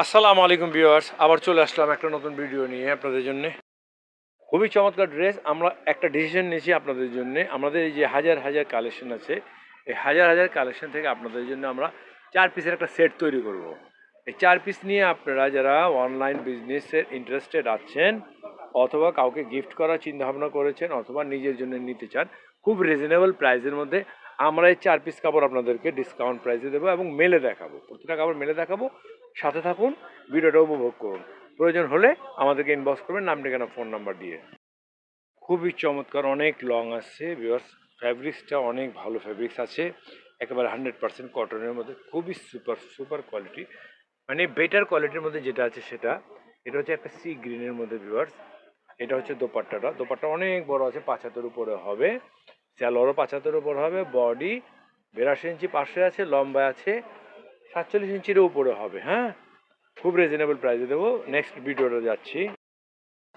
আসসালামু আলাইকুম ভিউয়ার্স, আবার চলে আসলাম একটা নতুন ভিডিও নিয়ে আপনাদের জন্য। খুবই চমৎকার ড্রেস। আমরা একটা ডিসিশন নিয়েছি আপনাদের জন্য। আমাদের এই যে হাজার হাজার কালেকশন আছে, এই হাজার হাজার কালেকশন থেকে আপনাদের জন্য আমরা 4 পিসের একটা সেট তৈরি করব। এই 4 পিস নিয়ে আপনারা যারা অনলাইন বিজনেসের ইন্টারেস্টেড আছেন, অথবা কাউকে গিফট করার চিন্তাভাবনা করেছেন, অথবা নিজের জন্য নিতে চান, খুব রিজনেবল প্রাইসের মধ্যে আমরা এই 4 পিস কাপড় আপনাদেরকে ডিসকাউন্ট প্রাইসে দেবো এবং মেলে দেখাবো। প্রতিটা কাপড় মেলে দেখাবো। সাথে থাকুন, ভিডিওটা উপভোগ করুন। প্রয়োজন হলে আমাদেরকে ইনবক্স করবেন নাম, ঠিকানা, ফোন নাম্বার দিয়ে। খুবই চমৎকার, অনেক লং আছে ভিউয়ার্স। ফ্যাব্রিক্সটা অনেক ভালো ফ্যাব্রিক্স আছে, একেবারে 100% কটনের মধ্যে, খুবই সুপার সুপার কোয়ালিটি। মানে বেটার কোয়ালিটির মধ্যে যেটা আছে সেটা, এটা হচ্ছে একটা সি গ্রিনের মধ্যে ভিউয়ার্স। এটা হচ্ছে দোপাট্টাটা। দোপাট্টা অনেক বড় আছে, 5 হাতের উপরে হবে। স্যালোয়ারও 5 হাতের উপর হবে। বডি 82 ইঞ্চি পাশে আছে, লম্বা আছে 47 ইঞ্চির উপরে হবে। হ্যাঁ, খুব রিজনেবল প্রাইসে দেবো। নেক্সট ভিডিওটা যাচ্ছি।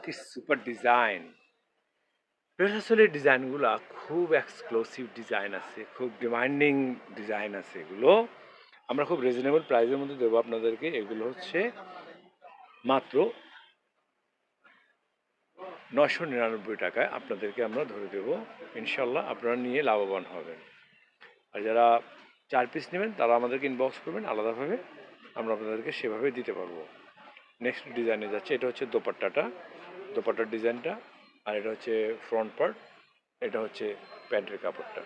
কি সুপার ডিজাইন! আসলে ডিজাইনগুলো খুব এক্সক্লুসিভ ডিজাইন আছে, খুব ডিমান্ডিং ডিজাইন আছে। এগুলো আমরা খুব রিজনেবল প্রাইসের মধ্যে দেবো আপনাদেরকে। এগুলো হচ্ছে মাত্র 999 টাকায় আপনাদেরকে আমরা ধরে দেবো। ইনশাল্লাহ আপনারা নিয়ে লাভবান হবেন। আর যারা 4 পিস নেবেন তারা আমাদেরকে ইনবক্স করবেন আলাদাভাবে, আমরা আপনাদেরকে সেভাবে দিতে পারবো। নেক্সট ডিজাইনে যাচ্ছে। এটা হচ্ছে দোপাট্টাটা, দোপাট্টার ডিজাইনটা। আর এটা হচ্ছে ফ্রন্ট পার্ট, এটা হচ্ছে প্যান্টের কাপড়টা।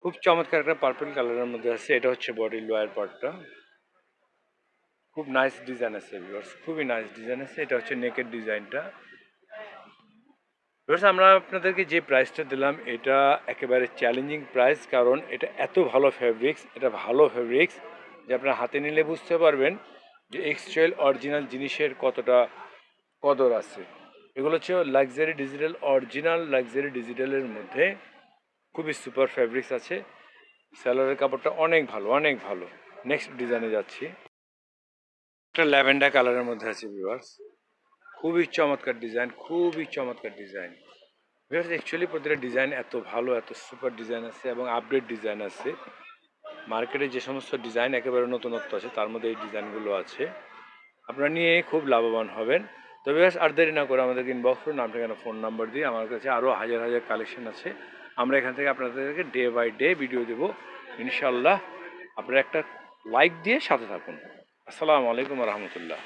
খুব চমৎকার একটা পার্পল কালারের মধ্যে আছে। এটা হচ্ছে বডির লোয়ার পার্টটা। খুব নাইস ডিজাইন আছে ভিউয়ার্স, খুবই নাইস ডিজাইন আছে। এটা হচ্ছে নেকের ডিজাইনটা। ভিউয়ার্স, আমরা আপনাদেরকে যে প্রাইসটা দিলাম এটা একেবারে চ্যালেঞ্জিং প্রাইস, কারণ এটা এত ভালো ফ্যাব্রিক্স, এটা ভালো ফ্যাব্রিক্স যে আপনার হাতে নিলে বুঝতে পারবেন যে এক্সট্রাল অরিজিনাল জিনিসের কতটা কদর আছে। এগুলো হচ্ছে লাক্সারি ডিজিটাল, অরিজিনাল লাক্সারি ডিজিটালের মধ্যে খুবই সুপার ফ্যাব্রিক্স আছে। স্যালোয়ারের কাপড়টা অনেক ভালো, অনেক ভালো। নেক্সট ডিজাইনে যাচ্ছি। একটা ল্যাভেন্ডার কালারের মধ্যে আছে ভিউয়ার্স। খুবই চমৎকার ডিজাইন, খুবই চমৎকার ডিজাইন ভিউয়ার্স। অ্যাকচুয়ালি প্রতিটা ডিজাইন এত ভালো, এত সুপার ডিজাইন আছে এবং আপডেট ডিজাইন আছে। মার্কেটে যে সমস্ত ডিজাইন একেবারে নতুনত্ব আছে তার মধ্যে এই ডিজাইনগুলো আছে। আপনারা নিয়ে খুব লাভবান হবেন। তবে ভিউয়ার্স, আর দেরি না করে আমাদেরকে ইনবক্স করুন নাম, ঠিকানা, ফোন নাম্বার দিয়ে। আমার কাছে আরও হাজার হাজার কালেকশন আছে। আমরা এখান থেকে আপনাদেরকে ডে বাই ডে ভিডিও দেবো ইনশাল্লাহ। আপনারা একটা লাইক দিয়ে সাথে থাকুন। আসসালামু আলাইকুম রহমতুল্লাহ।